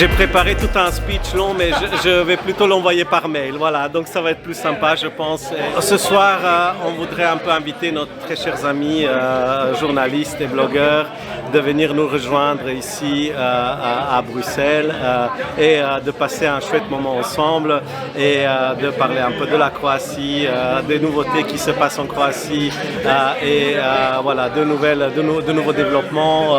J'ai préparé tout un speech long, mais je vais plutôt l'envoyer par mail. Voilà, donc ça va être plus sympa, je pense. Et ce soir, on voudrait un peu inviter nos très chers amis journalistes et blogueurs de venir nous rejoindre ici à Bruxelles et de passer un chouette moment ensemble et de parler un peu de la Croatie, des nouveautés qui se passent en Croatie et voilà, de nouveaux développements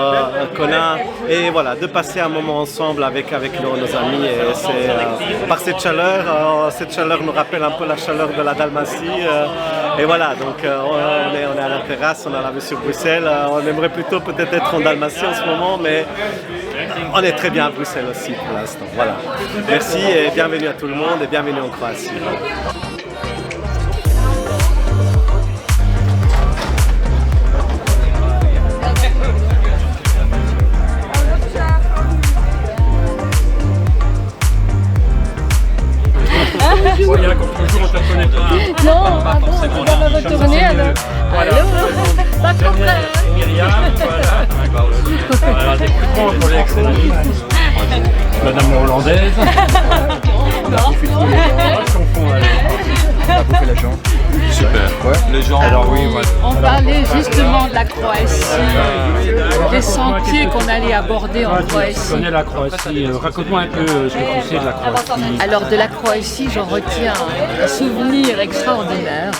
Colin, et voilà, de passer un moment ensemble avec nos amis. Et c'est par cette chaleur nous rappelle un peu la chaleur de la Dalmatie. Et voilà, donc on est à la terrasse, on a la vue sur Bruxelles. On aimerait plutôt peut-être être en Dalmatie en ce moment, mais on est très bien à Bruxelles aussi pour l'instant. Voilà. Merci et bienvenue à tout le monde et bienvenue en Croatie. Il y a encore toujours, on ne te reconnaît pas. Non, ah bon, on ne peut pas me retourner alors. Voilà. Allô, pas contraire. Myriam, voilà. Voilà, des plus grands collègues, c'est la vie. Madame la hollandaise. Non. Je confonds, On a bouffé la jambe. super. Ouais. Les gens. Alors oui, voilà. On parlait justement de la Croatie, des sentiers qu'on allait aborder en Tu Croatie. connais la Croatie. Raconte-moi un peu ce que tu sais de la Croatie. Alors de la Croatie, j'en retiens un souvenir extraordinaire,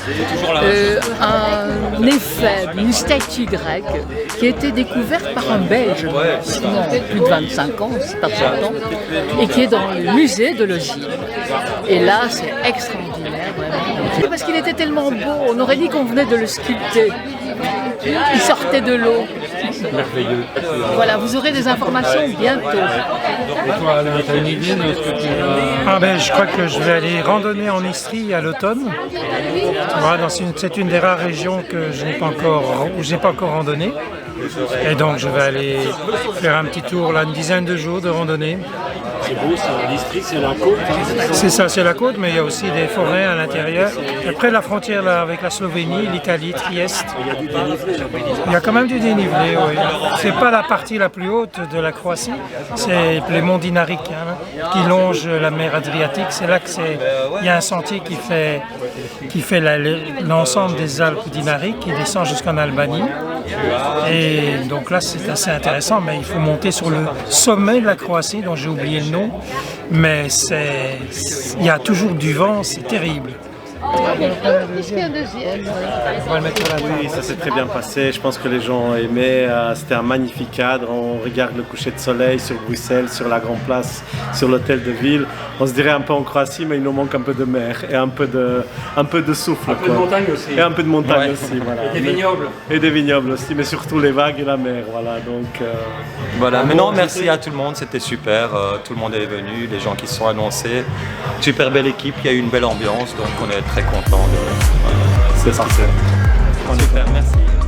un éphèbe, une statue grecque qui a été découverte par un Belge, sinon plus de 25 ans, c'est pas longtemps, et qui est dans le musée de Lozine. Et là, c'est extraordinaire, vraiment. Parce qu'il était tellement beau, on aurait dit qu'on venait de le sculpter. Il sortait de l'eau. Merveilleux. Voilà, vous aurez des informations bientôt. Et toi, Alain, tu as une idée de ce que tu vas... Ah ben, je crois que je vais aller randonner en Istrie à l'automne. Voilà, c'est une des rares régions que je n'ai pas encore, où je n'ai pas encore randonné. Et donc je vais aller faire un petit tour, là, une dizaine de jours de randonnée. C'est beau, c'est un district, c'est la côte. C'est ça, c'est la côte, mais il y a aussi des forêts à l'intérieur. Et près de la frontière là, avec la Slovénie, l'Italie, Trieste. Il y a quand même du dénivelé, oui. C'est pas la partie la plus haute de la Croatie, c'est les monts Dinariques qui longent la mer Adriatique. C'est là que il y a un sentier qui fait l'ensemble des Alpes Dinariques, qui descend jusqu'en Albanie. Et donc là, c'est assez intéressant, mais il faut monter sur le sommet de la Croatie, dont j'ai oublié le nom, mais il y a toujours du vent, c'est terrible. Est-ce qu'il y a un deuxième? On va le mettre à la Oui, ça s'est très bien passé. Je pense que les gens ont aimé. C'était un magnifique cadre. On regarde le coucher de soleil sur Bruxelles, sur la Grande Place, sur l'hôtel de ville. On se dirait un peu en Croatie, mais il nous manque un peu de mer et un peu de souffle. Un peu de montagne aussi. Et un peu de montagne aussi. Voilà. Et des vignobles. Et des vignobles aussi, mais surtout les vagues et la mer. Voilà. Donc, Voilà, mais non, merci à tout le monde, c'était super. Tout le monde est venu, les gens qui se sont annoncés. Super belle équipe, il y a eu une belle ambiance, donc on est très contents de. c'est parfait. Super, merci.